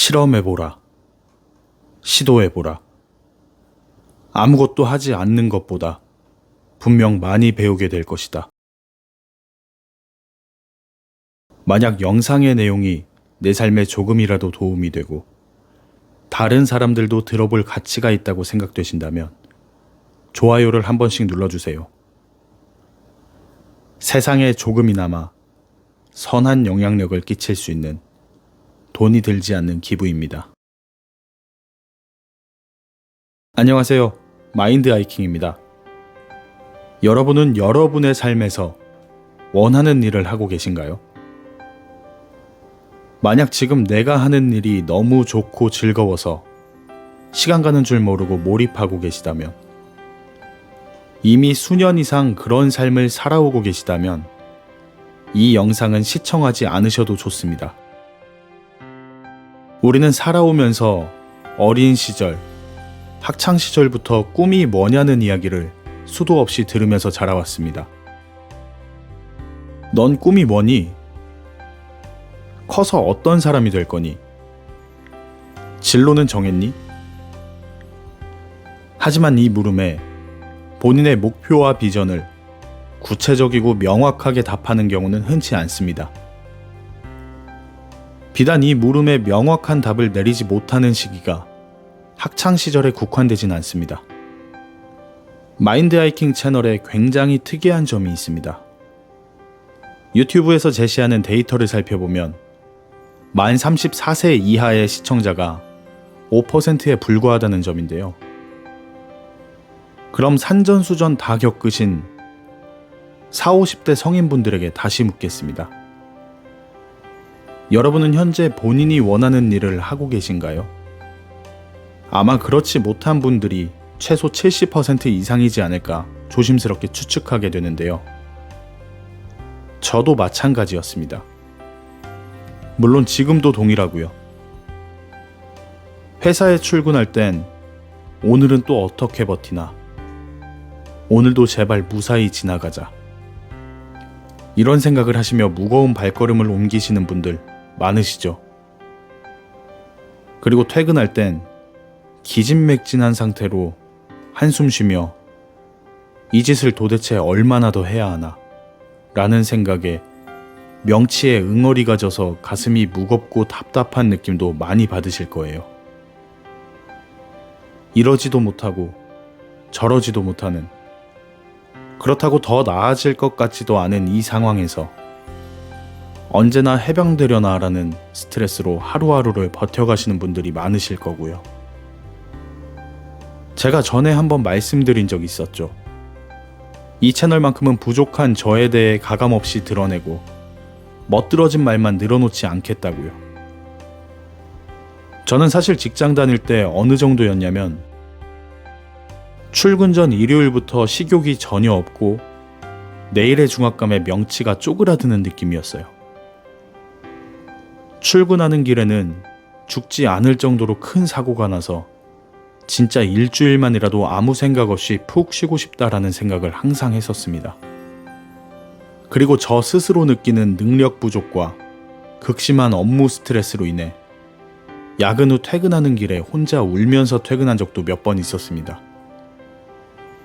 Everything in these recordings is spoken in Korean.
실험해보라. 시도해보라. 아무것도 하지 않는 것보다 분명 많이 배우게 될 것이다. 만약 영상의 내용이 내 삶에 조금이라도 도움이 되고 다른 사람들도 들어볼 가치가 있다고 생각되신다면 좋아요를 한 번씩 눌러주세요. 세상에 조금이나마 선한 영향력을 끼칠 수 있는 돈이 들지 않는 기부입니다. 안녕하세요. 마인드 하이킹입니다. 여러분은 여러분의 삶에서 원하는 일을 하고 계신가요? 만약 지금 내가 하는 일이 너무 좋고 즐거워서 시간 가는 줄 모르고 몰입하고 계시다면, 이미 수년 이상 그런 삶을 살아오고 계시다면 이 영상은 시청하지 않으셔도 좋습니다. 우리는 살아오면서 어린 시절, 학창 시절부터 꿈이 뭐냐는 이야기를 수도 없이 들으면서 자라왔습니다. 넌 꿈이 뭐니? 커서 어떤 사람이 될 거니? 진로는 정했니? 하지만 이 물음에 본인의 목표와 비전을 구체적이고 명확하게 답하는 경우는 흔치 않습니다. 비단 이 물음에 명확한 답을 내리지 못하는 시기가 학창시절에 국한되진 않습니다. 마인드 하이킹 채널에 굉장히 특이한 점이 있습니다. 유튜브에서 제시하는 데이터를 살펴보면 만 34세 이하의 시청자가 5%에 불과하다는 점인데요. 그럼 산전수전 다 겪으신 40, 50대 성인분들에게 다시 묻겠습니다. 여러분은 현재 본인이 원하는 일을 하고 계신가요? 아마 그렇지 못한 분들이 최소 70% 이상이지 않을까 조심스럽게 추측하게 되는데요. 저도 마찬가지였습니다. 물론 지금도 동일하고요. 회사에 출근할 땐 오늘은 또 어떻게 버티나, 오늘도 제발 무사히 지나가자, 이런 생각을 하시며 무거운 발걸음을 옮기시는 분들 많으시죠. 그리고 퇴근할 땐 기진맥진한 상태로 한숨 쉬며 이 짓을 도대체 얼마나 더 해야 하나 라는 생각에 명치에 응어리가 져서 가슴이 무겁고 답답한 느낌도 많이 받으실 거예요. 이러지도 못하고 저러지도 못하는, 그렇다고 더 나아질 것 같지도 않은 이 상황에서 언제나 해병되려나 라는 스트레스로 하루하루를 버텨가시는 분들이 많으실 거고요. 제가 전에 한번 말씀드린 적이 있었죠. 이 채널만큼은 부족한 저에 대해 가감없이 드러내고 멋들어진 말만 늘어놓지 않겠다고요. 저는 사실 직장 다닐 때 어느 정도였냐면 출근 전 일요일부터 식욕이 전혀 없고 내일의 중압감에 명치가 쪼그라드는 느낌이었어요. 출근하는 길에는 죽지 않을 정도로 큰 사고가 나서 진짜 일주일만이라도 아무 생각 없이 푹 쉬고 싶다라는 생각을 항상 했었습니다. 그리고 저 스스로 느끼는 능력 부족과 극심한 업무 스트레스로 인해 야근 후 퇴근하는 길에 혼자 울면서 퇴근한 적도 몇 번 있었습니다.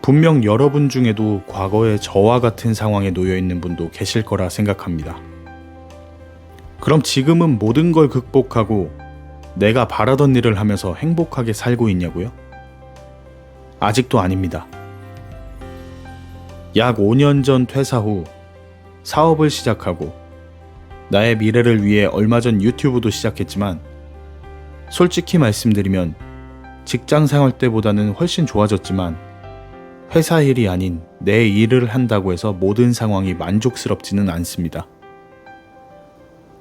분명 여러분 중에도 과거에 저와 같은 상황에 놓여 있는 분도 계실 거라 생각합니다. 그럼 지금은 모든 걸 극복하고 내가 바라던 일을 하면서 행복하게 살고 있냐고요? 아직도 아닙니다. 약 5년 전 퇴사 후 사업을 시작하고 나의 미래를 위해 얼마 전 유튜브도 시작했지만, 솔직히 말씀드리면 직장 생활 때보다는 훨씬 좋아졌지만 회사 일이 아닌 내 일을 한다고 해서 모든 상황이 만족스럽지는 않습니다.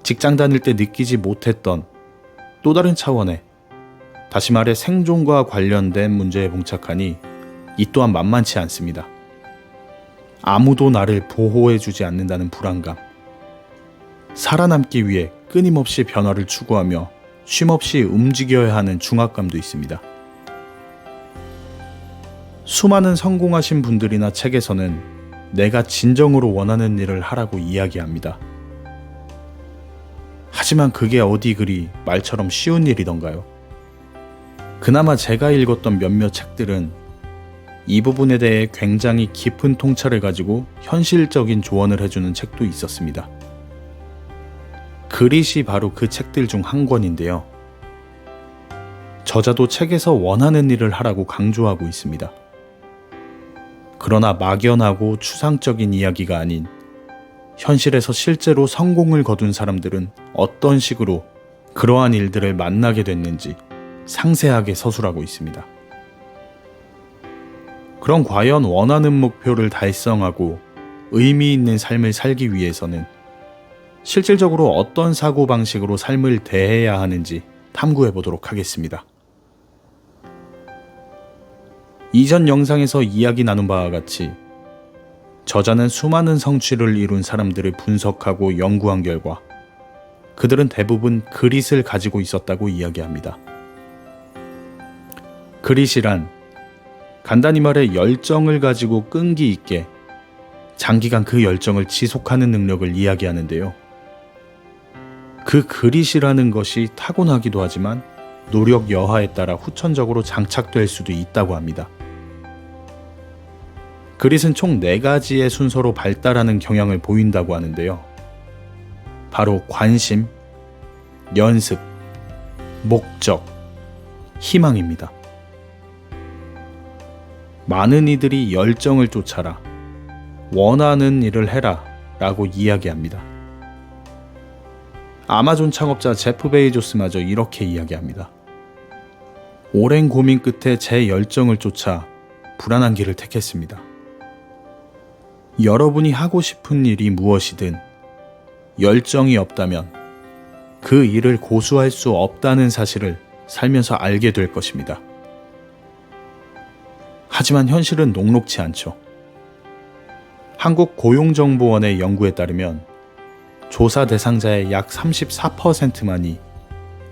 직장 다닐 때 느끼지 못했던 또 다른 차원의, 다시 말해 생존과 관련된 문제에 봉착하니 이 또한 만만치 않습니다. 아무도 나를 보호해주지 않는다는 불안감, 살아남기 위해 끊임없이 변화를 추구하며 쉼없이 움직여야 하는 중압감도 있습니다. 수많은 성공하신 분들이나 책에서는 내가 진정으로 원하는 일을 하라고 이야기합니다. 하지만 그게 어디 그리 말처럼 쉬운 일이던가요? 그나마 제가 읽었던 몇몇 책들은 이 부분에 대해 굉장히 깊은 통찰을 가지고 현실적인 조언을 해주는 책도 있었습니다. 그릿이 바로 그 책들 중 한 권인데요. 저자도 책에서 원하는 일을 하라고 강조하고 있습니다. 그러나 막연하고 추상적인 이야기가 아닌 현실에서 실제로 성공을 거둔 사람들은 어떤 식으로 그러한 일들을 만나게 됐는지 상세하게 서술하고 있습니다. 그럼 과연 원하는 목표를 달성하고 의미 있는 삶을 살기 위해서는 실질적으로 어떤 사고방식으로 삶을 대해야 하는지 탐구해 보도록 하겠습니다. 이전 영상에서 이야기 나눈 바와 같이 저자는 수많은 성취를 이룬 사람들을 분석하고 연구한 결과 그들은 대부분 그릿을 가지고 있었다고 이야기합니다. 그릿이란 간단히 말해 열정을 가지고 끈기 있게 장기간 그 열정을 지속하는 능력을 이야기하는데요. 그 그릿이라는 것이 타고나기도 하지만 노력 여하에 따라 후천적으로 장착될 수도 있다고 합니다. 그릿은 총 4가지의 순서로 발달하는 경향을 보인다고 하는데요. 바로 관심, 연습, 목적, 희망입니다. 많은 이들이 열정을 쫓아라, 원하는 일을 해라 라고 이야기합니다. 아마존 창업자 제프 베이조스마저 이렇게 이야기합니다. 오랜 고민 끝에 제 열정을 쫓아 불안한 길을 택했습니다. 여러분이 하고 싶은 일이 무엇이든 열정이 없다면 그 일을 고수할 수 없다는 사실을 살면서 알게 될 것입니다. 하지만 현실은 녹록치 않죠. 한국고용정보원의 연구에 따르면 조사 대상자의 약 34%만이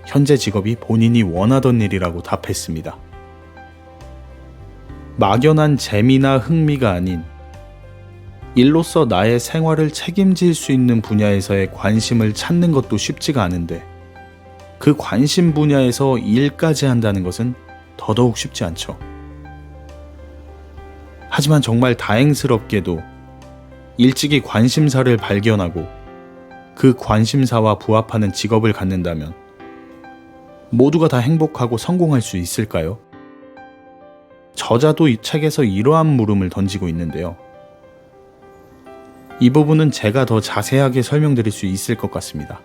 현재 직업이 본인이 원하던 일이라고 답했습니다. 막연한 재미나 흥미가 아닌 일로서 나의 생활을 책임질 수 있는 분야에서의 관심을 찾는 것도 쉽지가 않은데 그 관심 분야에서 일까지 한다는 것은 더더욱 쉽지 않죠. 하지만 정말 다행스럽게도 일찍이 관심사를 발견하고 그 관심사와 부합하는 직업을 갖는다면 모두가 다 행복하고 성공할 수 있을까요? 저자도 이 책에서 이러한 물음을 던지고 있는데요. 이 부분은 제가 더 자세하게 설명드릴 수 있을 것 같습니다.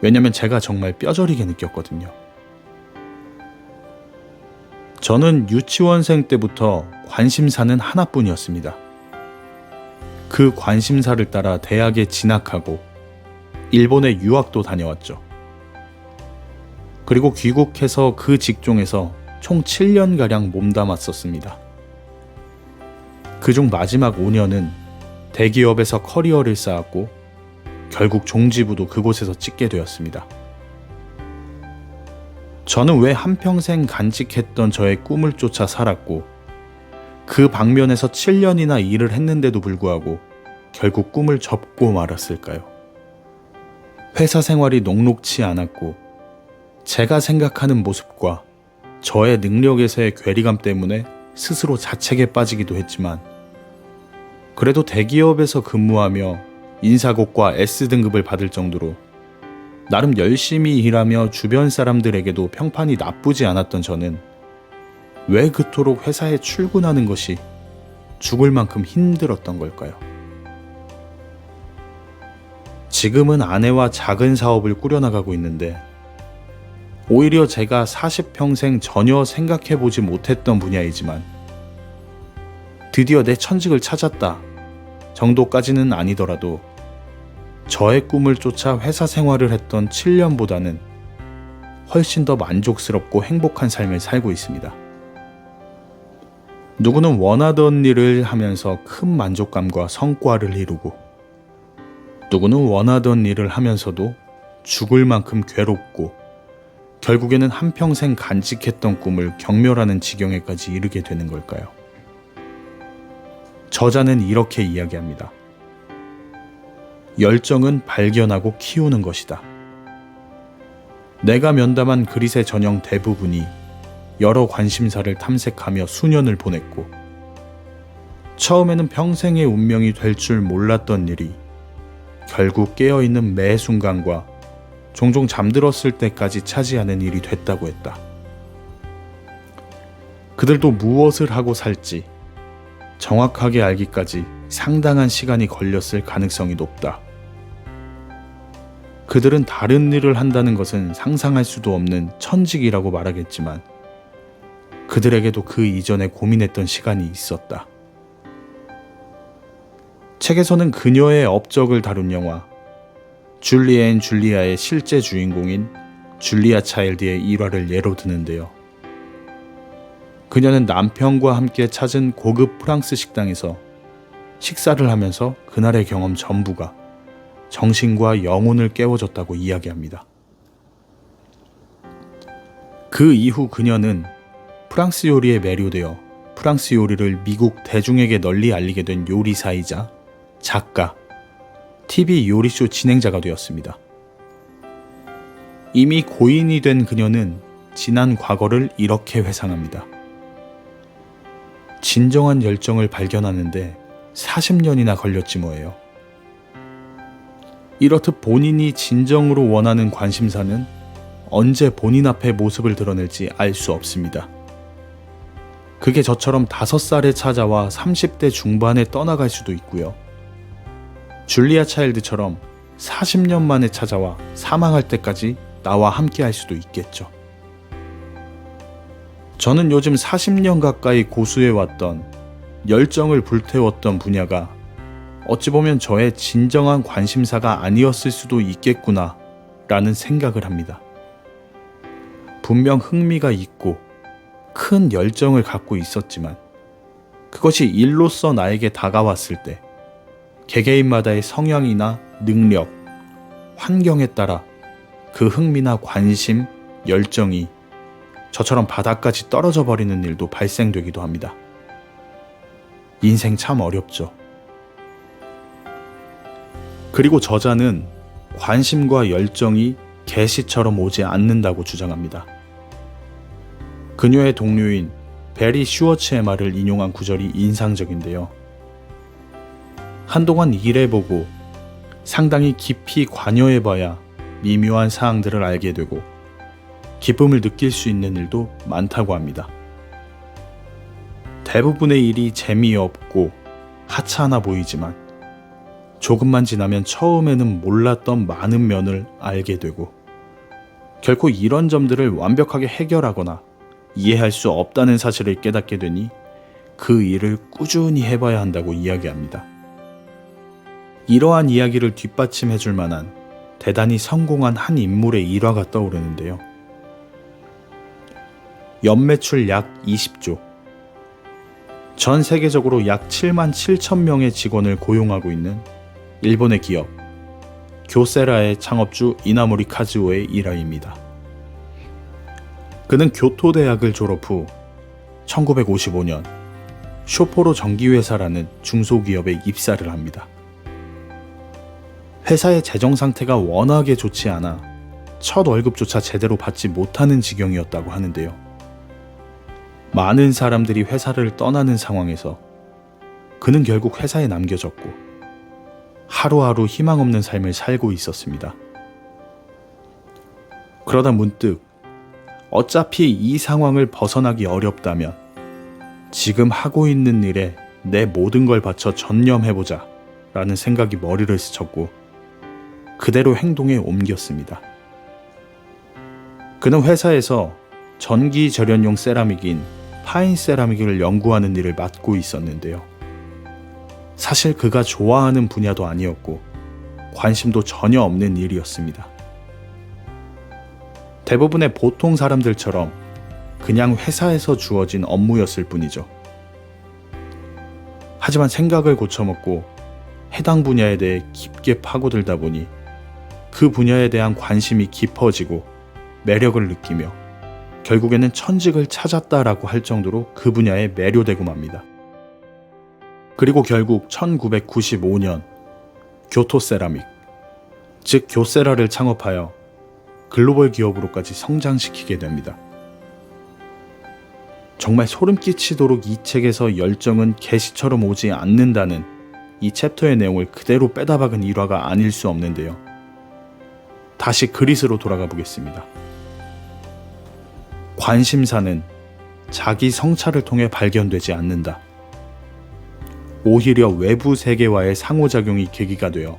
왜냐면 제가 정말 뼈저리게 느꼈거든요. 저는 유치원생 때부터 관심사는 하나뿐이었습니다. 그 관심사를 따라 대학에 진학하고 일본에 유학도 다녀왔죠. 그리고 귀국해서 그 직종에서 총 7년가량 몸담았었습니다. 그중 마지막 5년은 대기업에서 커리어를 쌓았고 결국 종지부도 그곳에서 찍게 되었습니다. 저는 왜 한평생 간직했던 저의 꿈을 쫓아 살았고 그 방면에서 7년이나 일을 했는데도 불구하고 결국 꿈을 접고 말았을까요? 회사 생활이 녹록치 않았고 제가 생각하는 모습과 저의 능력에서의 괴리감 때문에 스스로 자책에 빠지기도 했지만 그래도 대기업에서 근무하며 인사고과 S등급을 받을 정도로 나름 열심히 일하며 주변 사람들에게도 평판이 나쁘지 않았던 저는 왜 그토록 회사에 출근하는 것이 죽을 만큼 힘들었던 걸까요? 지금은 아내와 작은 사업을 꾸려나가고 있는데 오히려 제가 40평생 전혀 생각해보지 못했던 분야이지만 드디어 내 천직을 찾았다 정도까지는 아니더라도 저의 꿈을 쫓아 회사 생활을 했던 7년보다는 훨씬 더 만족스럽고 행복한 삶을 살고 있습니다. 누구는 원하던 일을 하면서 큰 만족감과 성과를 이루고 누구는 원하던 일을 하면서도 죽을 만큼 괴롭고 결국에는 한평생 간직했던 꿈을 경멸하는 지경에까지 이르게 되는 걸까요? 저자는 이렇게 이야기합니다. 열정은 발견하고 키우는 것이다. 내가 면담한 그릿의 전형 대부분이 여러 관심사를 탐색하며 수년을 보냈고, 처음에는 평생의 운명이 될 줄 몰랐던 일이 결국 깨어있는 매 순간과 종종 잠들었을 때까지 차지하는 일이 됐다고 했다. 그들도 무엇을 하고 살지 정확하게 알기까지 상당한 시간이 걸렸을 가능성이 높다. 그들은 다른 일을 한다는 것은 상상할 수도 없는 천직이라고 말하겠지만, 그들에게도 그 이전에 고민했던 시간이 있었다. 책에서는 그녀의 업적을 다룬 영화 줄리 앤 줄리아의 실제 주인공인 줄리아 차일드의 일화를 예로 드는데요. 그녀는 남편과 함께 찾은 고급 프랑스 식당에서 식사를 하면서 그날의 경험 전부가 정신과 영혼을 깨워줬다고 이야기합니다. 그 이후 그녀는 프랑스 요리에 매료되어 프랑스 요리를 미국 대중에게 널리 알리게 된 요리사이자 작가, TV 요리쇼 진행자가 되었습니다. 이미 고인이 된 그녀는 지난 과거를 이렇게 회상합니다. 진정한 열정을 발견하는데 40년이나 걸렸지 뭐예요. 이렇듯 본인이 진정으로 원하는 관심사는 언제 본인 앞에 모습을 드러낼지 알 수 없습니다. 그게 저처럼 5살에 찾아와 30대 중반에 떠나갈 수도 있고요. 줄리아 차일드처럼 40년 만에 찾아와 사망할 때까지 나와 함께 할 수도 있겠죠. 저는 요즘 40년 가까이 고수해왔던, 열정을 불태웠던 분야가 어찌 보면 저의 진정한 관심사가 아니었을 수도 있겠구나 라는 생각을 합니다. 분명 흥미가 있고 큰 열정을 갖고 있었지만, 그것이 일로서 나에게 다가왔을 때 개개인마다의 성향이나 능력, 환경에 따라 그 흥미나 관심, 열정이 저처럼 바닥까지 떨어져 버리는 일도 발생되기도 합니다. 인생 참 어렵죠. 그리고 저자는 관심과 열정이 계시처럼 오지 않는다고 주장합니다. 그녀의 동료인 베리 슈워츠의 말을 인용한 구절이 인상적인데요. 한동안 일해보고 상당히 깊이 관여해봐야 미묘한 사항들을 알게 되고 기쁨을 느낄 수 있는 일도 많다고 합니다. 대부분의 일이 재미없고 하찮아 보이지만 조금만 지나면 처음에는 몰랐던 많은 면을 알게 되고, 결코 이런 점들을 완벽하게 해결하거나 이해할 수 없다는 사실을 깨닫게 되니 그 일을 꾸준히 해봐야 한다고 이야기합니다. 이러한 이야기를 뒷받침해 줄 만한 대단히 성공한 한 인물의 일화가 떠오르는데요. 연매출 약 20조, 전 세계적으로 약 7만 7천 명의 직원을 고용하고 있는 일본의 기업 교세라의 창업주 이나모리 카즈오의 일화입니다. 그는 교토대학을 졸업 후 1955년 쇼포로 전기회사라는 중소기업에 입사를 합니다. 회사의 재정 상태가 워낙에 좋지 않아 첫 월급조차 제대로 받지 못하는 지경이었다고 하는데요. 많은 사람들이 회사를 떠나는 상황에서 그는 결국 회사에 남겨졌고 하루하루 희망 없는 삶을 살고 있었습니다. 그러다 문득 어차피 이 상황을 벗어나기 어렵다면 지금 하고 있는 일에 내 모든 걸 바쳐 전념해보자 라는 생각이 머리를 스쳤고 그대로 행동에 옮겼습니다. 그는 회사에서 전기 절연용 세라믹인 파인 세라믹을 연구하는 일을 맡고 있었는데요. 사실 그가 좋아하는 분야도 아니었고 관심도 전혀 없는 일이었습니다. 대부분의 보통 사람들처럼 그냥 회사에서 주어진 업무였을 뿐이죠. 하지만 생각을 고쳐먹고 해당 분야에 대해 깊게 파고들다 보니 그 분야에 대한 관심이 깊어지고 매력을 느끼며 결국에는 천직을 찾았다라고 할 정도로 그 분야에 매료되고 맙니다. 그리고 결국 1995년 교토세라믹, 즉 교세라를 창업하여 글로벌 기업으로까지 성장시키게 됩니다. 정말 소름 끼치도록 이 책에서 열정은 개시처럼 오지 않는다는 이 챕터의 내용을 그대로 빼다 박은 일화가 아닐 수 없는데요. 다시 그릿으로 돌아가 보겠습니다. 관심사는 자기 성찰을 통해 발견되지 않는다. 오히려 외부 세계와의 상호작용이 계기가 되어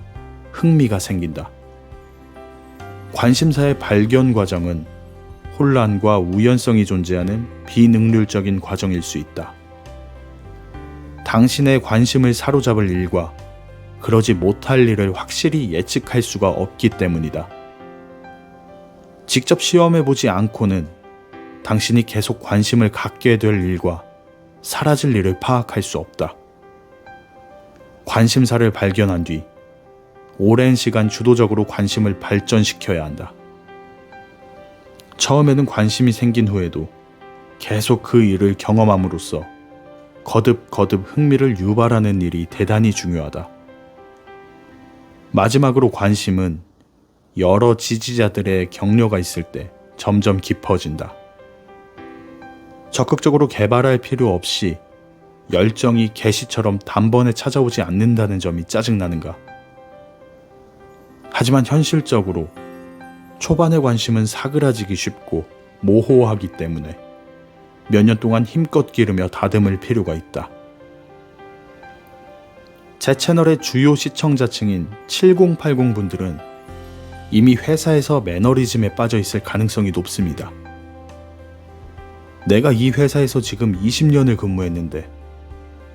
흥미가 생긴다. 관심사의 발견 과정은 혼란과 우연성이 존재하는 비능률적인 과정일 수 있다. 당신의 관심을 사로잡을 일과 그러지 못할 일을 확실히 예측할 수가 없기 때문이다. 직접 시험해보지 않고는 당신이 계속 관심을 갖게 될 일과 사라질 일을 파악할 수 없다. 관심사를 발견한 뒤 오랜 시간 주도적으로 관심을 발전시켜야 한다. 처음에는 관심이 생긴 후에도 계속 그 일을 경험함으로써 거듭거듭 흥미를 유발하는 일이 대단히 중요하다. 마지막으로 관심은 여러 지지자들의 격려가 있을 때 점점 깊어진다. 적극적으로 개발할 필요 없이 열정이 개시처럼 단번에 찾아오지 않는다는 점이 짜증나는가? 하지만 현실적으로 초반의 관심은 사그라지기 쉽고 모호하기 때문에 몇 년 동안 힘껏 기르며 다듬을 필요가 있다. 제 채널의 주요 시청자층인 7080 분들은 이미 회사에서 매너리즘에 빠져 있을 가능성이 높습니다. 내가 이 회사에서 지금 20년을 근무했는데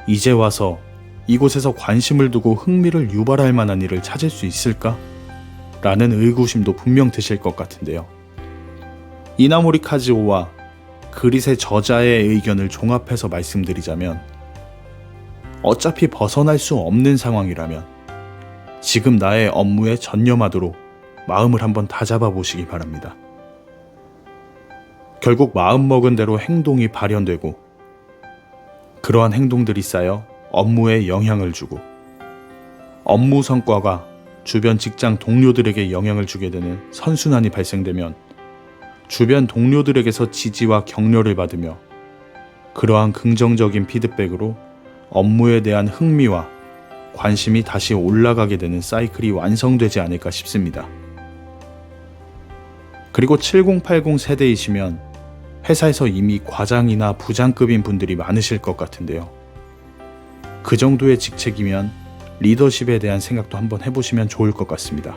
이제 와서 이곳에서 관심을 두고 흥미를 유발할 만한 일을 찾을 수 있을까? 라는 의구심도 분명 드실 것 같은데요. 이나모리 카즈오와 그릿의 저자의 의견을 종합해서 말씀드리자면 어차피 벗어날 수 없는 상황이라면 지금 나의 업무에 전념하도록 마음을 한번 다잡아 보시기 바랍니다. 결국 마음먹은 대로 행동이 발현되고 그러한 행동들이 쌓여 업무에 영향을 주고 업무 성과가 주변 직장 동료들에게 영향을 주게 되는 선순환이 발생되면 주변 동료들에게서 지지와 격려를 받으며 그러한 긍정적인 피드백으로 업무에 대한 흥미와 관심이 다시 올라가게 되는 사이클이 완성되지 않을까 싶습니다. 그리고 7080 세대이시면 회사에서 이미 과장이나 부장급인 분들이 많으실 것 같은데요. 그 정도의 직책이면 리더십에 대한 생각도 한번 해보시면 좋을 것 같습니다.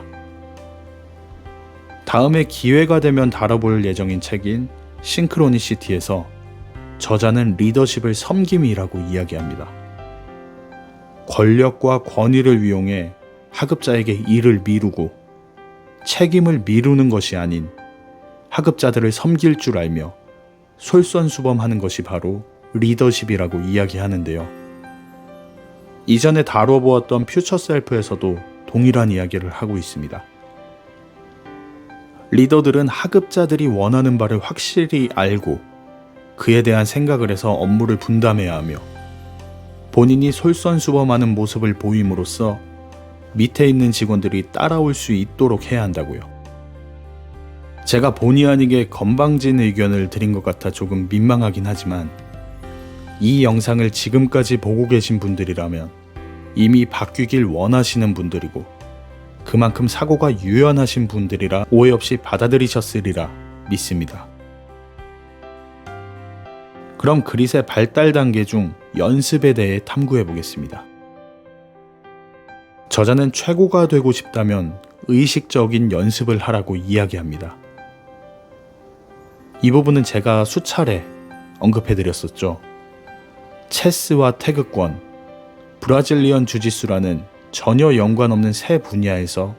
다음에 기회가 되면 다뤄볼 예정인 책인 싱크로니시티에서 저자는 리더십을 섬김이라고 이야기합니다. 권력과 권위를 이용해 하급자에게 일을 미루고 책임을 미루는 것이 아닌 하급자들을 섬길 줄 알며 솔선수범하는 것이 바로 리더십이라고 이야기하는데요. 이전에 다뤄보았던 퓨처셀프에서도 동일한 이야기를 하고 있습니다. 리더들은 하급자들이 원하는 바를 확실히 알고 그에 대한 생각을 해서 업무를 분담해야 하며 본인이 솔선수범하는 모습을 보임으로써 밑에 있는 직원들이 따라올 수 있도록 해야 한다고요. 제가 본의 아니게 건방진 의견을 드린 것 같아 조금 민망하긴 하지만 이 영상을 지금까지 보고 계신 분들이라면 이미 바뀌길 원하시는 분들이고 그만큼 사고가 유연하신 분들이라 오해 없이 받아들이셨으리라 믿습니다. 그럼 그릿의 발달 단계 중 연습에 대해 탐구해 보겠습니다. 저자는 최고가 되고 싶다면 의식적인 연습을 하라고 이야기합니다. 이 부분은 제가 수차례 언급해드렸었죠. 체스와 태극권, 브라질리언 주짓수라는 전혀 연관없는 새 분야에서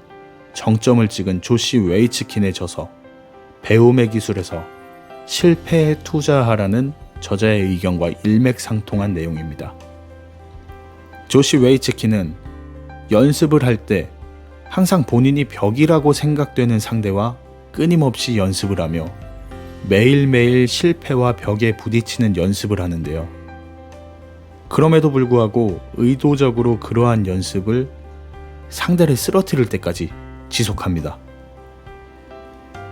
정점을 찍은 조시 웨이츠킨에 져서 배움의 기술에서 실패에 투자하라는 저자의 의견과 일맥상통한 내용입니다. 조시 웨이츠킨은 연습을 할 때 항상 본인이 벽이라고 생각되는 상대와 끊임없이 연습을 하며 매일매일 실패와 벽에 부딪히는 연습을 하는데요. 그럼에도 불구하고 의도적으로 그러한 연습을 상대를 쓰러뜨릴 때까지 지속합니다.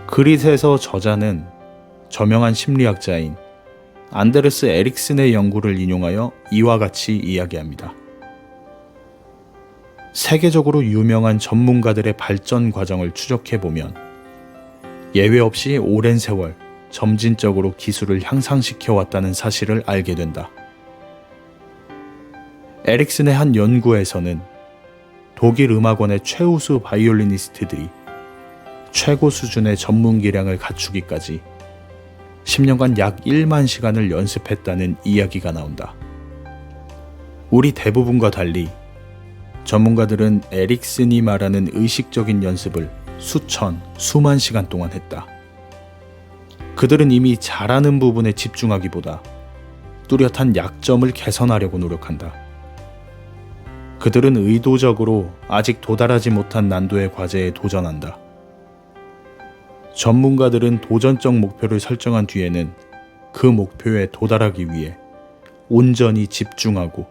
그릿에서 저자는 저명한 심리학자인 안데르스 에릭슨의 연구를 인용하여 이와 같이 이야기합니다. 세계적으로 유명한 전문가들의 발전 과정을 추적해보면 예외 없이 오랜 세월 점진적으로 기술을 향상시켜 왔다는 사실을 알게 된다. 에릭슨의 한 연구에서는 독일 음악원의 최우수 바이올리니스트들이 최고 수준의 전문 기량을 갖추기까지 10년간 약 1만 시간을 연습했다는 이야기가 나온다. 우리 대부분과 달리 전문가들은 에릭슨이 말하는 의식적인 연습을 수천, 수만 시간 동안 했다. 그들은 이미 잘하는 부분에 집중하기보다 뚜렷한 약점을 개선하려고 노력한다. 그들은 의도적으로 아직 도달하지 못한 난도의 과제에 도전한다. 전문가들은 도전적 목표를 설정한 뒤에는 그 목표에 도달하기 위해 온전히 집중하고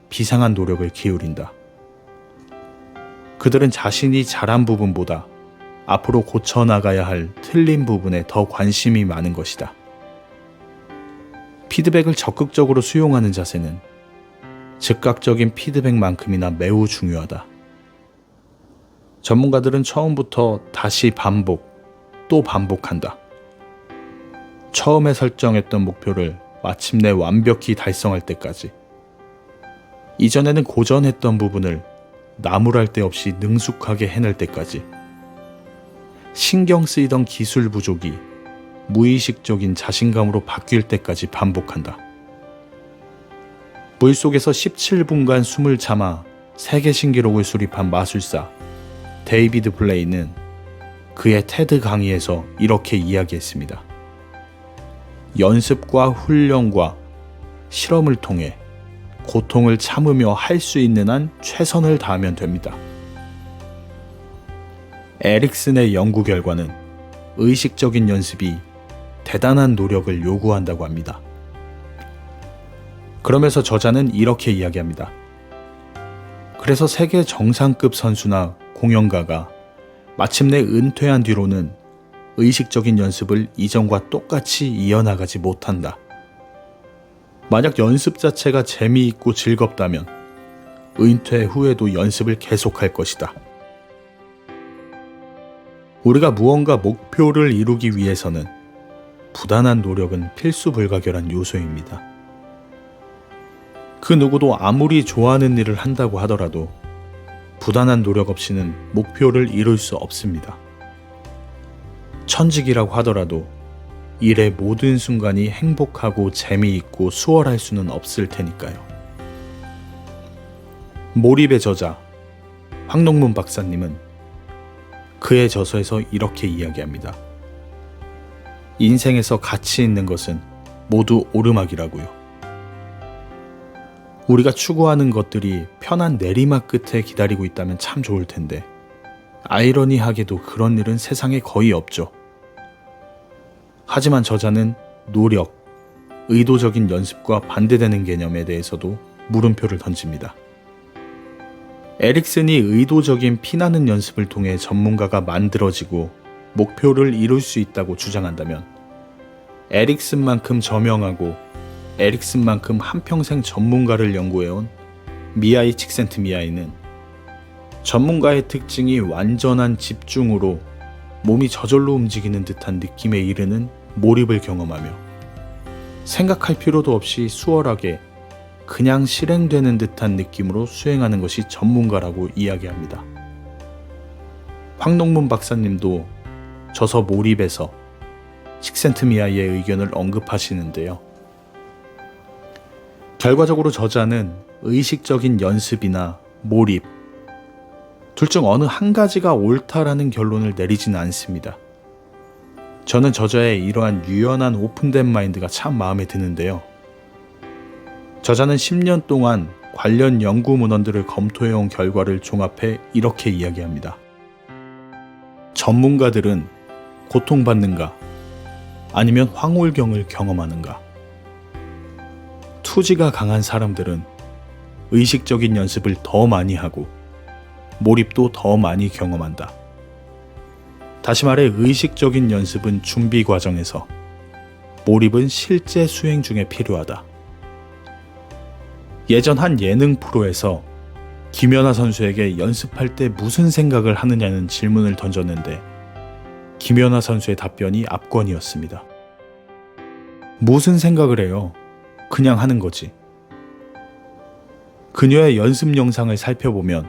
비상한 노력을 기울인다. 그들은 자신이 잘한 부분보다 앞으로 고쳐나가야 할 틀린 부분에 더 관심이 많은 것이다. 피드백을 적극적으로 수용하는 자세는 즉각적인 피드백만큼이나 매우 중요하다. 전문가들은 처음부터 다시 또 반복한다. 처음에 설정했던 목표를 마침내 완벽히 달성할 때까지. 이전에는 고전했던 부분을 나무랄 데 없이 능숙하게 해낼 때까지. 신경 쓰이던 기술 부족이 무의식적인 자신감으로 바뀔 때까지 반복한다. 물속에서 17분간 숨을 참아 세계 신기록을 수립한 마술사 데이비드 블레이는 그의 테드 강의에서 이렇게 이야기했습니다. 연습과 훈련과 실험을 통해 고통을 참으며 할 수 있는 한 최선을 다하면 됩니다. 에릭슨의 연구 결과는 의식적인 연습이 대단한 노력을 요구한다고 합니다. 그러면서 저자는 이렇게 이야기합니다. 그래서 세계 정상급 선수나 공연가가 마침내 은퇴한 뒤로는 의식적인 연습을 이전과 똑같이 이어나가지 못한다. 만약 연습 자체가 재미있고 즐겁다면 은퇴 후에도 연습을 계속할 것이다. 우리가 무언가 목표를 이루기 위해서는 부단한 노력은 필수 불가결한 요소입니다. 그 누구도 아무리 좋아하는 일을 한다고 하더라도 부단한 노력 없이는 목표를 이룰 수 없습니다. 천직이라고 하더라도 일의 모든 순간이 행복하고 재미있고 수월할 수는 없을 테니까요. 몰입의 저자 황농문 박사님은 그의 저서에서 이렇게 이야기합니다. 인생에서 가치 있는 것은 모두 오르막이라고요. 우리가 추구하는 것들이 편한 내리막 끝에 기다리고 있다면 참 좋을 텐데 아이러니하게도 그런 일은 세상에 거의 없죠. 하지만 저자는 노력, 의도적인 연습과 반대되는 개념에 대해서도 물음표를 던집니다. 에릭슨이 의도적인 피나는 연습을 통해 전문가가 만들어지고 목표를 이룰 수 있다고 주장한다면 에릭슨만큼 저명하고 에릭슨만큼 한평생 전문가를 연구해온 미하이 칙센트미하이는 전문가의 특징이 완전한 집중으로 몸이 저절로 움직이는 듯한 느낌에 이르는 몰입을 경험하며 생각할 필요도 없이 수월하게 그냥 실행되는 듯한 느낌으로 수행하는 것이 전문가라고 이야기합니다. 황농문 박사님도 저서 몰입에서 칙센트미하이의 의견을 언급하시는데요. 결과적으로 저자는 의식적인 연습이나 몰입, 둘 중 어느 한 가지가 옳다라는 결론을 내리지는 않습니다. 저는 저자의 이러한 유연한 오픈된 마인드가 참 마음에 드는데요. 저자는 10년 동안 관련 연구 문헌들을 검토해온 결과를 종합해 이렇게 이야기합니다. 전문가들은 고통받는가 아니면 황홀경을 경험하는가? 투지가 강한 사람들은 의식적인 연습을 더 많이 하고 몰입도 더 많이 경험한다. 다시 말해 의식적인 연습은 준비 과정에서, 몰입은 실제 수행 중에 필요하다. 예전 한 예능 프로에서 김연아 선수에게 연습할 때 무슨 생각을 하느냐는 질문을 던졌는데 김연아 선수의 답변이 압권이었습니다. 무슨 생각을 해요? 그냥 하는 거지. 그녀의 연습 영상을 살펴보면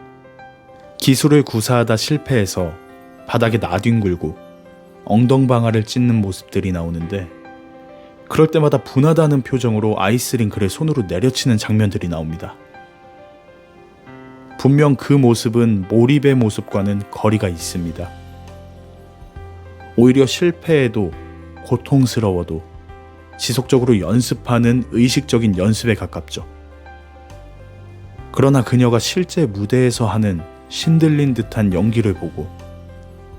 기술을 구사하다 실패해서 바닥에 나뒹굴고 엉덩방아를 찢는 모습들이 나오는데, 그럴 때마다 분하다는 표정으로 아이스링크를 손으로 내려치는 장면들이 나옵니다. 분명 그 모습은 몰입의 모습과는 거리가 있습니다. 오히려 실패해도 고통스러워도 지속적으로 연습하는 의식적인 연습에 가깝죠. 그러나 그녀가 실제 무대에서 하는 신들린 듯한 연기를 보고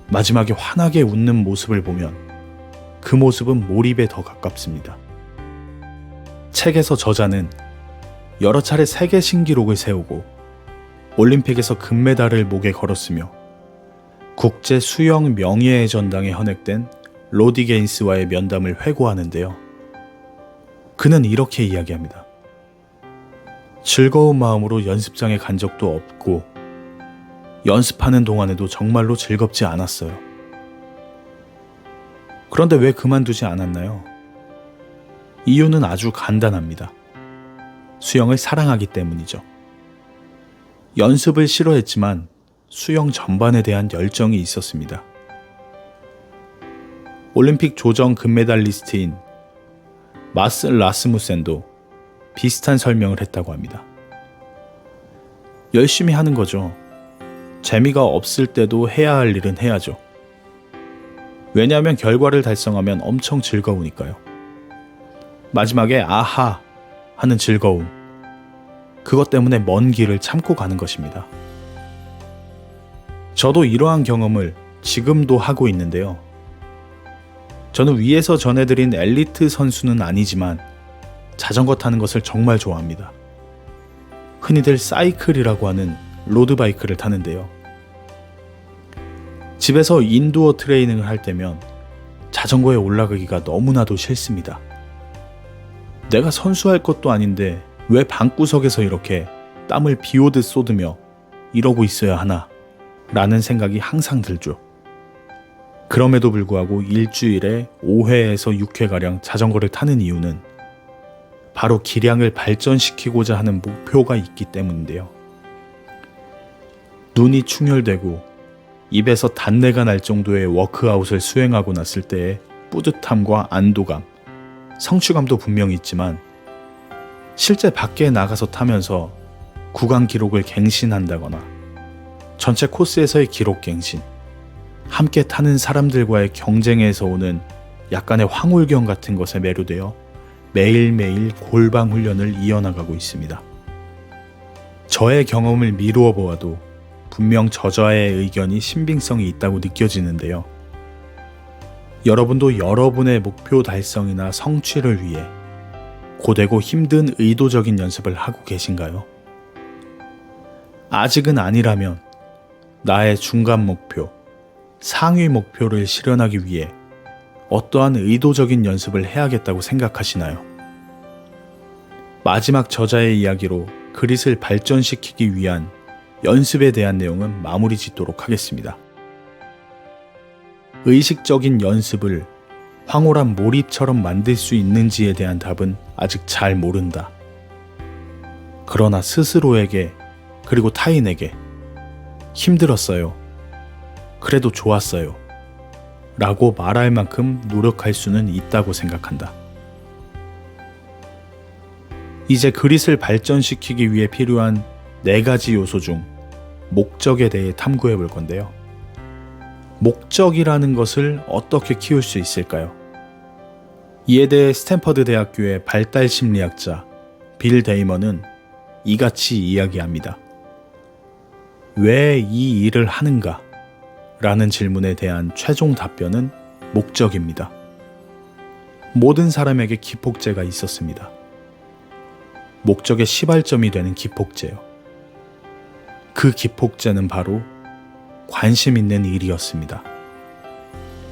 마지막에 환하게 웃는 모습을 보면 그 모습은 몰입에 더 가깝습니다. 책에서 저자는 여러 차례 세계 신기록을 세우고 올림픽에서 금메달을 목에 걸었으며 국제 수영 명예의 전당에 헌액된 로디 게인스와의 면담을 회고하는데요. 그는 이렇게 이야기합니다. 즐거운 마음으로 연습장에 간 적도 없고 연습하는 동안에도 정말로 즐겁지 않았어요. 그런데 왜 그만두지 않았나요? 이유는 아주 간단합니다. 수영을 사랑하기 때문이죠. 연습을 싫어했지만 수영 전반에 대한 열정이 있었습니다. 올림픽 조정 금메달리스트인 마스 라스무센도 비슷한 설명을 했다고 합니다. 열심히 하는 거죠. 재미가 없을 때도 해야 할 일은 해야죠. 왜냐하면 결과를 달성하면 엄청 즐거우니까요. 마지막에 아하 하는 즐거움, 그것 때문에 먼 길을 참고 가는 것입니다. 저도 이러한 경험을 지금도 하고 있는데요. 저는 위에서 전해드린 엘리트 선수는 아니지만 자전거 타는 것을 정말 좋아합니다. 흔히들 사이클이라고 하는 로드바이크를 타는데요. 집에서 인도어 트레이닝을 할 때면 자전거에 올라가기가 너무나도 싫습니다. 내가 선수할 것도 아닌데 왜 방구석에서 이렇게 땀을 비오듯 쏟으며 이러고 있어야 하나 라는 생각이 항상 들죠. 그럼에도 불구하고 일주일에 5회에서 6회가량 자전거를 타는 이유는 바로 기량을 발전시키고자 하는 목표가 있기 때문인데요. 눈이 충혈되고 입에서 단내가 날 정도의 워크아웃을 수행하고 났을 때의 뿌듯함과 안도감, 성취감도 분명히 있지만 실제 밖에 나가서 타면서 구간 기록을 갱신한다거나 전체 코스에서의 기록 갱신, 함께 타는 사람들과의 경쟁에서 오는 약간의 황홀경 같은 것에 매료되어 매일매일 골방 훈련을 이어나가고 있습니다. 저의 경험을 미루어 보아도 분명 저자의 의견이 신빙성이 있다고 느껴지는데요. 여러분도 여러분의 목표 달성이나 성취를 위해 고되고 힘든 의도적인 연습을 하고 계신가요? 아직은 아니라면 나의 중간 목표, 상위 목표를 실현하기 위해 어떠한 의도적인 연습을 해야겠다고 생각하시나요? 마지막 저자의 이야기로 그릿을 발전시키기 위한 연습에 대한 내용은 마무리 짓도록 하겠습니다. 의식적인 연습을 황홀한 몰입처럼 만들 수 있는지에 대한 답은 아직 잘 모른다. 그러나 스스로에게 그리고 타인에게 힘들었어요. 그래도 좋았어요. 라고 말할 만큼 노력할 수는 있다고 생각한다. 이제 그릿을 발전시키기 위해 필요한 4가지 요소 중 목적에 대해 탐구해 볼 건데요. 목적이라는 것을 어떻게 키울 수 있을까요? 이에 대해 스탠퍼드 대학교의 발달 심리학자 빌 데이먼은 이같이 이야기합니다. 왜 이 일을 하는가? 라는 질문에 대한 최종 답변은 목적입니다. 모든 사람에게 기폭제가 있었습니다. 목적의 시발점이 되는 기폭제요. 그 기폭제는 바로 관심 있는 일이었습니다.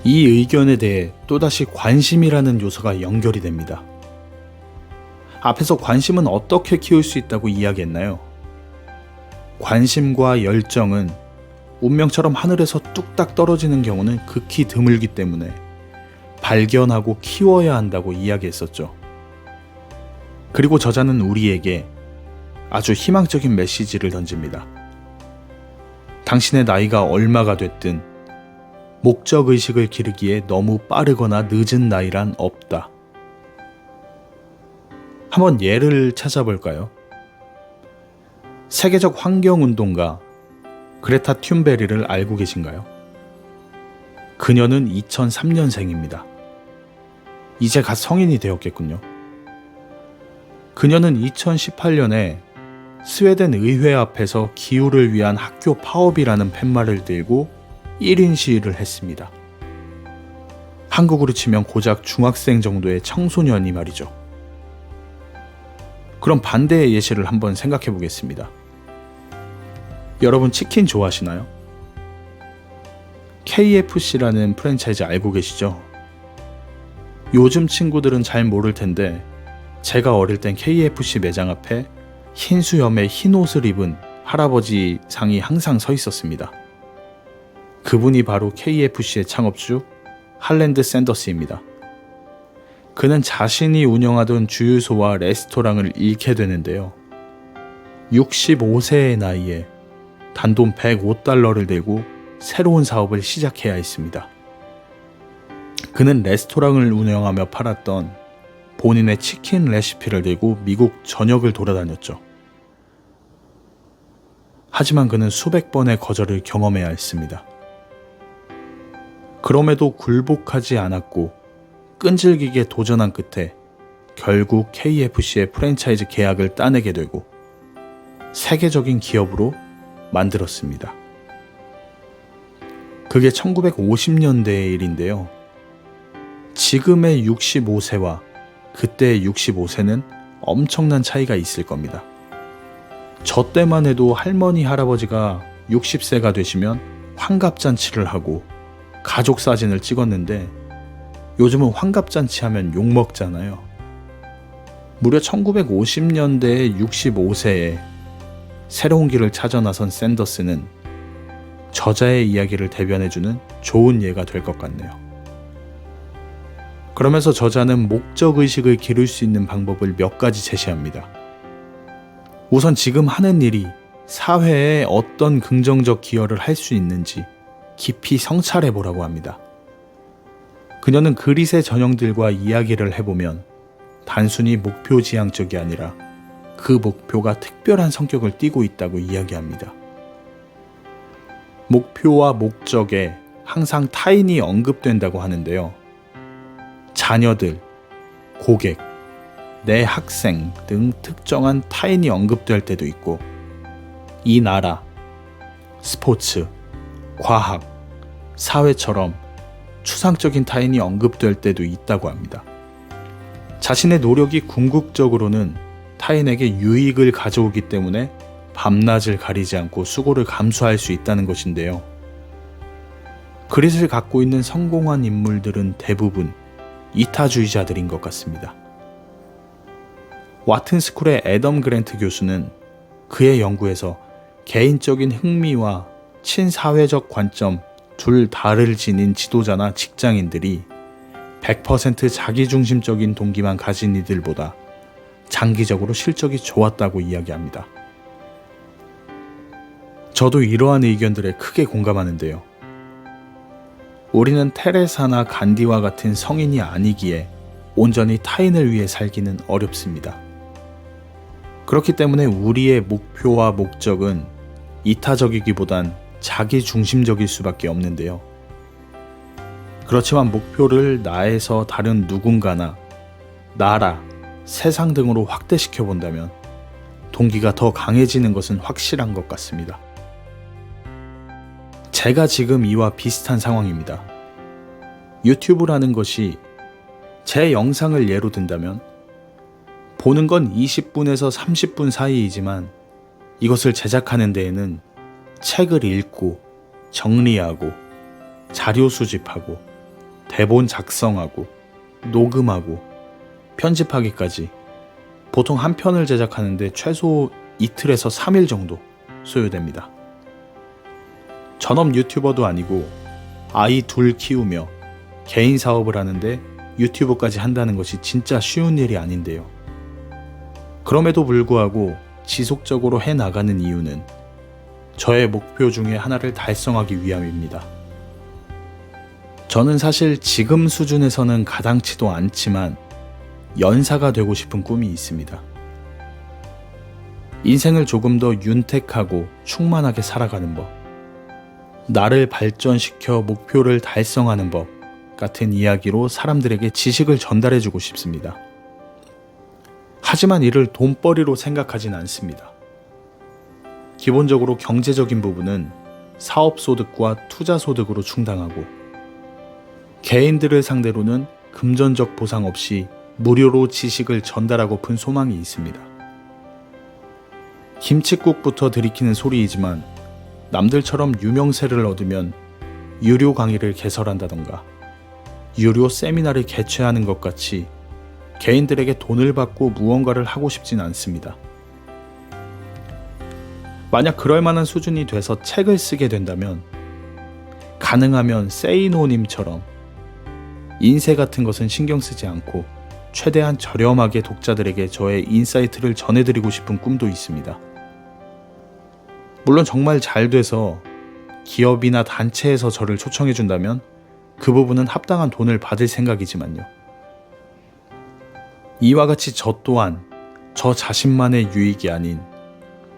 이 의견에 대해 또다시 관심이라는 요소가 연결이 됩니다. 앞에서 관심은 어떻게 키울 수 있다고 이야기했나요? 관심과 열정은 운명처럼 하늘에서 뚝딱 떨어지는 경우는 극히 드물기 때문에 발견하고 키워야 한다고 이야기했었죠. 그리고 저자는 우리에게 아주 희망적인 메시지를 던집니다. 당신의 나이가 얼마가 됐든 목적의식을 기르기에 너무 빠르거나 늦은 나이란 없다. 한번 예를 찾아볼까요? 세계적 환경운동가 그레타 튠베리를 알고 계신가요? 그녀는 2003년생입니다. 이제 갓 성인이 되었겠군요. 그녀는 2018년에 스웨덴 의회 앞에서 기후를 위한 학교 파업이라는 팻말을 들고 1인 시위를 했습니다. 한국으로 치면 고작 중학생 정도의 청소년이 말이죠. 그럼 반대의 예시를 한번 생각해 보겠습니다. 여러분 치킨 좋아하시나요? KFC라는 프랜차이즈 알고 계시죠? 요즘 친구들은 잘 모를 텐데 제가 어릴 땐 KFC 매장 앞에 흰 수염에 흰 옷을 입은 할아버지 상이 항상 서 있었습니다. 그분이 바로 KFC의 창업주 할랜드 샌더스입니다. 그는 자신이 운영하던 주유소와 레스토랑을 잃게 되는데요. 65세의 나이에 단돈 $105를 들고 새로운 사업을 시작해야 했습니다. 그는 레스토랑을 운영하며 팔았던 본인의 치킨 레시피를 들고 미국 전역을 돌아다녔죠. 하지만 그는 수백 번의 거절을 경험해야 했습니다. 그럼에도 굴복하지 않았고 끈질기게 도전한 끝에 결국 KFC의 프랜차이즈 계약을 따내게 되고 세계적인 기업으로 만들었습니다. 그게 1950년대의 일인데요. 지금의 65세와 그때의 65세는 엄청난 차이가 있을 겁니다. 저 때만 해도 할머니, 할아버지가 60세가 되시면 환갑잔치를 하고 가족 사진을 찍었는데 요즘은 환갑잔치 하면 욕먹잖아요. 무려 1950년대의 65세에 새로운 길을 찾아 나선 샌더스는 저자의 이야기를 대변해주는 좋은 예가 될 것 같네요. 그러면서 저자는 목적의식을 기를 수 있는 방법을 몇 가지 제시합니다. 우선 지금 하는 일이 사회에 어떤 긍정적 기여를 할 수 있는지 깊이 성찰해 보라고 합니다. 그녀는 그릿의 전형들과 이야기를 해보면 단순히 목표지향적이 아니라 그 목표가 특별한 성격을 띠고 있다고 이야기합니다. 목표와 목적에 항상 타인이 언급된다고 하는데요. 자녀들, 고객, 내 학생 등 특정한 타인이 언급될 때도 있고 이 나라, 스포츠, 과학, 사회처럼 추상적인 타인이 언급될 때도 있다고 합니다. 자신의 노력이 궁극적으로는 타인에게 유익을 가져오기 때문에 밤낮을 가리지 않고 수고를 감수할 수 있다는 것인데요. 그릿을 갖고 있는 성공한 인물들은 대부분 이타주의자들인 것 같습니다. 와튼스쿨의 애덤 그랜트 교수는 그의 연구에서 개인적인 흥미와 친사회적 관점 둘 다를 지닌 지도자나 직장인들이 100% 자기중심적인 동기만 가진 이들보다 장기적으로 실적이 좋았다고 이야기합니다. 저도 이러한 의견들에 크게 공감하는데요. 우리는 테레사나 간디와 같은 성인이 아니기에 온전히 타인을 위해 살기는 어렵습니다. 그렇기 때문에 우리의 목표와 목적은 이타적이기보단 자기중심적일 수밖에 없는데요. 그렇지만 목표를 나에서 다른 누군가나 나라, 세상 등으로 확대시켜 본다면 동기가 더 강해지는 것은 확실한 것 같습니다. 제가 지금 이와 비슷한 상황입니다. 유튜브라는 것이 제 영상을 예로 든다면 보는 건 20분에서 30분 사이이지만 이것을 제작하는 데에는 책을 읽고 정리하고 자료 수집하고 대본 작성하고 녹음하고 편집하기까지 보통 한 편을 제작하는데 최소 이틀에서 3일 정도 소요됩니다. 전업 유튜버도 아니고 아이 둘 키우며 개인 사업을 하는데 유튜브까지 한다는 것이 진짜 쉬운 일이 아닌데요. 그럼에도 불구하고 지속적으로 해나가는 이유는 저의 목표 중에 하나를 달성하기 위함입니다. 저는 사실 지금 수준에서는 가당치도 않지만 연사가 되고 싶은 꿈이 있습니다. 인생을 조금 더 윤택하고 충만하게 살아가는 법, 나를 발전시켜 목표를 달성하는 법 같은 이야기로 사람들에게 지식을 전달해주고 싶습니다. 하지만 이를 돈벌이로 생각하진 않습니다. 기본적으로 경제적인 부분은 사업소득과 투자소득으로 충당하고 개인들을 상대로는 금전적 보상 없이 무료로 지식을 전달하고픈 소망이 있습니다. 김칫국부터 들이키는 소리이지만 남들처럼 유명세를 얻으면 유료 강의를 개설한다던가 유료 세미나를 개최하는 것 같이 개인들에게 돈을 받고 무언가를 하고 싶진 않습니다. 만약 그럴 만한 수준이 돼서 책을 쓰게 된다면 가능하면 세이노님처럼 인쇄 같은 것은 신경 쓰지 않고 최대한 저렴하게 독자들에게 저의 인사이트를 전해드리고 싶은 꿈도 있습니다. 물론 정말 잘 돼서 기업이나 단체에서 저를 초청해준다면 그 부분은 합당한 돈을 받을 생각이지만요. 이와 같이 저 또한 저 자신만의 유익이 아닌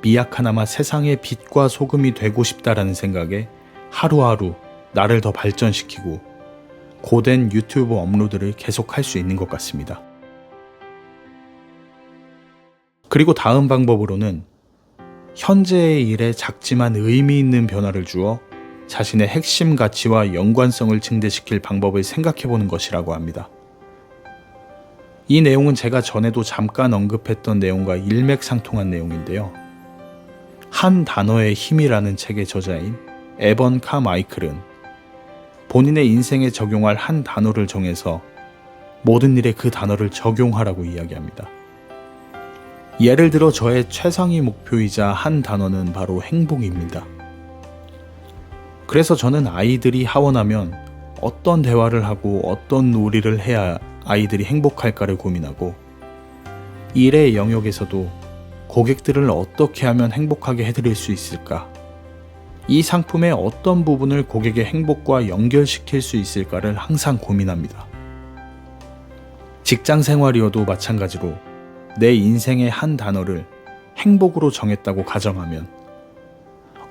미약하나마 세상의 빛과 소금이 되고 싶다라는 생각에 하루하루 나를 더 발전시키고 고된 유튜브 업로드를 계속할 수 있는 것 같습니다. 그리고 다음 방법으로는 현재의 일에 작지만 의미 있는 변화를 주어 자신의 핵심 가치와 연관성을 증대시킬 방법을 생각해보는 것이라고 합니다. 이 내용은 제가 전에도 잠깐 언급했던 내용과 일맥상통한 내용인데요. 한 단어의 힘이라는 책의 저자인 에번 카마이클은 본인의 인생에 적용할 한 단어를 정해서 모든 일에 그 단어를 적용하라고 이야기합니다. 예를 들어 저의 최상위 목표이자 한 단어는 바로 행복입니다. 그래서 저는 아이들이 하원하면 어떤 대화를 하고 어떤 놀이를 해야 아이들이 행복할까를 고민하고 일의 영역에서도 고객들을 어떻게 하면 행복하게 해드릴 수 있을까? 이 상품의 어떤 부분을 고객의 행복과 연결시킬 수 있을까를 항상 고민합니다. 직장 생활이어도 마찬가지로 내 인생의 한 단어를 행복으로 정했다고 가정하면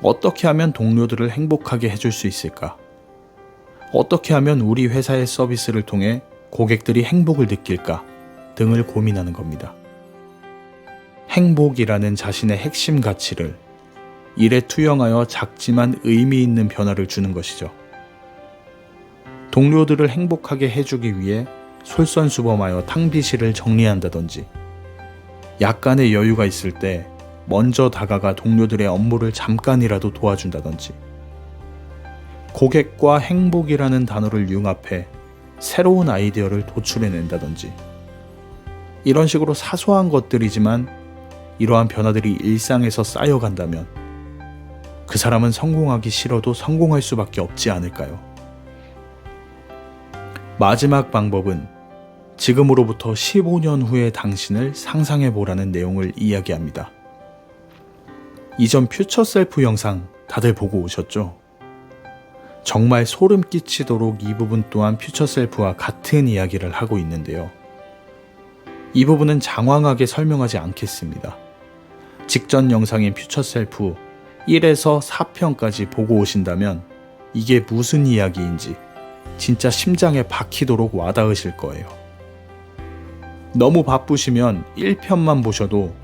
어떻게 하면 동료들을 행복하게 해줄 수 있을까? 어떻게 하면 우리 회사의 서비스를 통해 고객들이 행복을 느낄까? 등을 고민하는 겁니다. 행복이라는 자신의 핵심 가치를 일에 투영하여 작지만 의미 있는 변화를 주는 것이죠. 동료들을 행복하게 해주기 위해 솔선수범하여 탕비실을 정리한다든지 약간의 여유가 있을 때 먼저 다가가 동료들의 업무를 잠깐이라도 도와준다든지 고객과 행복이라는 단어를 융합해 새로운 아이디어를 도출해낸다든지 이런 식으로 사소한 것들이지만 이러한 변화들이 일상에서 쌓여간다면 그 사람은 성공하기 싫어도 성공할 수밖에 없지 않을까요? 마지막 방법은 지금으로부터 15년 후의 당신을 상상해보라는 내용을 이야기합니다. 이전 퓨처 셀프 영상 다들 보고 오셨죠? 정말 소름 끼치도록 이 부분 또한 퓨처 셀프와 같은 이야기를 하고 있는데요. 이 부분은 장황하게 설명하지 않겠습니다. 직전 영상인 퓨처 셀프 1에서 4편까지 보고 오신다면 이게 무슨 이야기인지 진짜 심장에 박히도록 와닿으실 거예요. 너무 바쁘시면 1편만 보셔도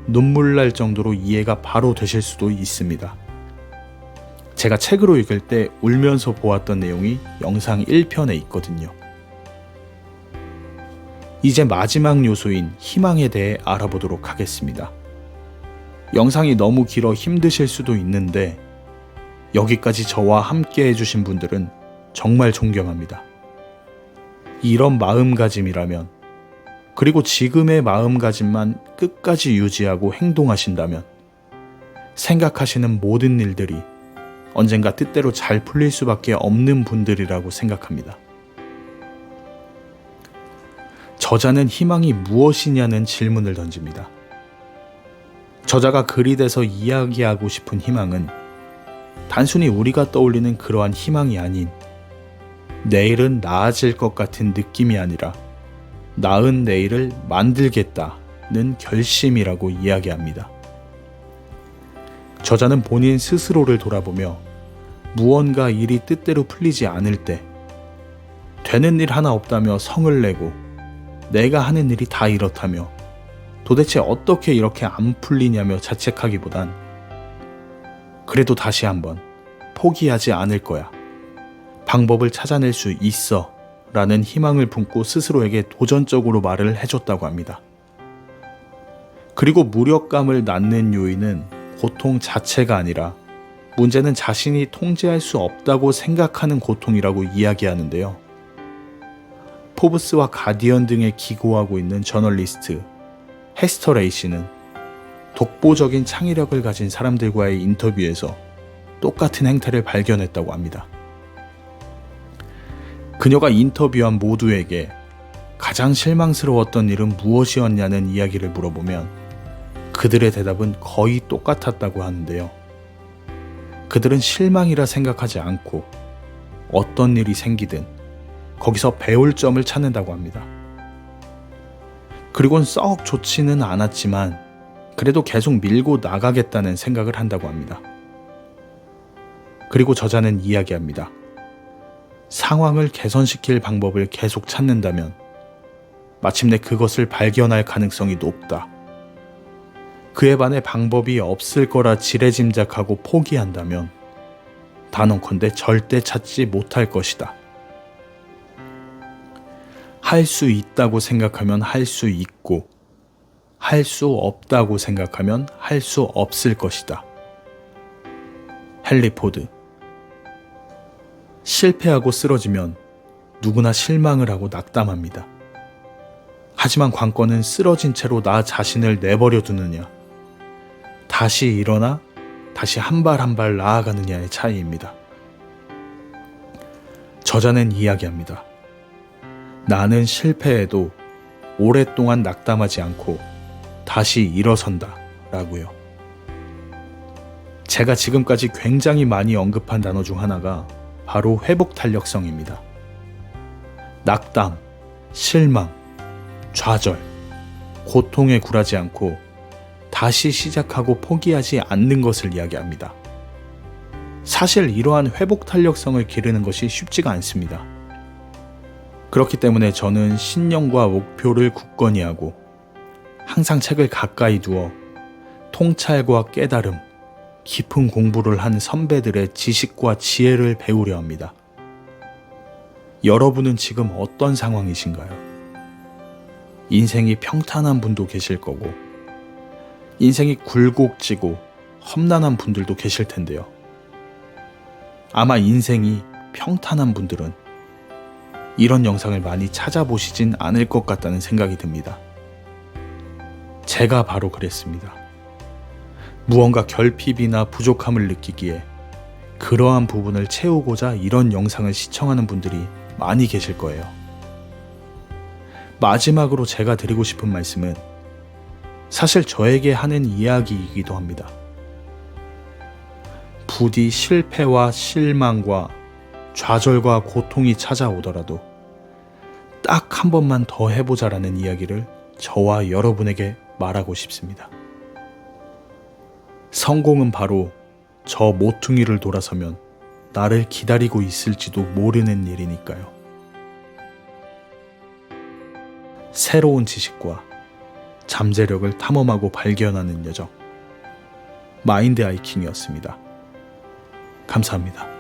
눈물 날 정도로 이해가 바로 되실 수도 있습니다. 제가 책으로 읽을 때 울면서 보았던 내용이 영상 1편에 있거든요. 이제 마지막 요소인 희망에 대해 알아보도록 하겠습니다. 영상이 너무 길어 힘드실 수도 있는데 여기까지 저와 함께 해주신 분들은 정말 존경합니다. 이런 마음가짐이라면, 그리고 지금의 마음가짐만 끝까지 유지하고 행동하신다면 생각하시는 모든 일들이 언젠가 뜻대로 잘 풀릴 수밖에 없는 분들이라고 생각합니다. 저자는 희망이 무엇이냐는 질문을 던집니다. 저자가 글이 돼서 이야기하고 싶은 희망은 단순히 우리가 떠올리는 그러한 희망이 아닌 내일은 나아질 것 같은 느낌이 아니라 나은 내일을 만들겠다는 결심이라고 이야기합니다. 저자는 본인 스스로를 돌아보며 무언가 일이 뜻대로 풀리지 않을 때 되는 일 하나 없다며 성을 내고 내가 하는 일이 다 이렇다며 도대체 어떻게 이렇게 안 풀리냐며 자책하기보단 그래도 다시 한번 포기하지 않을 거야. 방법을 찾아낼 수 있어 라는 희망을 품고 스스로에게 도전적으로 말을 해줬다고 합니다. 그리고 무력감을 낳는 요인은 고통 자체가 아니라 문제는 자신이 통제할 수 없다고 생각하는 고통이라고 이야기하는데요. 포브스와 가디언 등에 기고하고 있는 저널리스트 헤스터 레이시는 독보적인 창의력을 가진 사람들과의 인터뷰에서 똑같은 행태를 발견했다고 합니다. 그녀가 인터뷰한 모두에게 가장 실망스러웠던 일은 무엇이었냐는 이야기를 물어보면 그들의 대답은 거의 똑같았다고 하는데요. 그들은 실망이라 생각하지 않고 어떤 일이 생기든 거기서 배울 점을 찾는다고 합니다. 그리고는 썩 좋지는 않았지만 그래도 계속 밀고 나가겠다는 생각을 한다고 합니다. 그리고 저자는 이야기합니다. 상황을 개선시킬 방법을 계속 찾는다면 마침내 그것을 발견할 가능성이 높다. 그에 반해 방법이 없을 거라 지레짐작하고 포기한다면 단언컨대 절대 찾지 못할 것이다. 할 수 있다고 생각하면 할 수 있고 할 수 없다고 생각하면 할 수 없을 것이다. 헨리 포드. 실패하고 쓰러지면 누구나 실망을 하고 낙담합니다. 하지만 관건은 쓰러진 채로 나 자신을 내버려 두느냐, 다시 일어나 다시 한 발 한 발 나아가느냐의 차이입니다. 저자는 이야기합니다. 나는 실패해도 오랫동안 낙담하지 않고 다시 일어선다 라고요. 제가 지금까지 굉장히 많이 언급한 단어 중 하나가 바로 회복 탄력성입니다. 낙담, 실망, 좌절, 고통에 굴하지 않고 다시 시작하고 포기하지 않는 것을 이야기합니다. 사실 이러한 회복 탄력성을 기르는 것이 쉽지가 않습니다. 그렇기 때문에 저는 신념과 목표를 굳건히 하고 항상 책을 가까이 두어 통찰과 깨달음, 깊은 공부를 한 선배들의 지식과 지혜를 배우려 합니다. 여러분은 지금 어떤 상황이신가요? 인생이 평탄한 분도 계실 거고 인생이 굴곡지고 험난한 분들도 계실 텐데요. 아마 인생이 평탄한 분들은 이런 영상을 많이 찾아보시진 않을 것 같다는 생각이 듭니다. 제가 바로 그랬습니다. 무언가 결핍이나 부족함을 느끼기에 그러한 부분을 채우고자 이런 영상을 시청하는 분들이 많이 계실 거예요. 마지막으로 제가 드리고 싶은 말씀은 사실 저에게 하는 이야기이기도 합니다. 부디 실패와 실망과 좌절과 고통이 찾아오더라도 딱 한 번만 더 해보자라는 이야기를 저와 여러분에게 말하고 싶습니다. 성공은 바로 저 모퉁이를 돌아서면 나를 기다리고 있을지도 모르는 일이니까요. 새로운 지식과 잠재력을 탐험하고 발견하는 여정, 마인드 하이킹이었습니다. 감사합니다.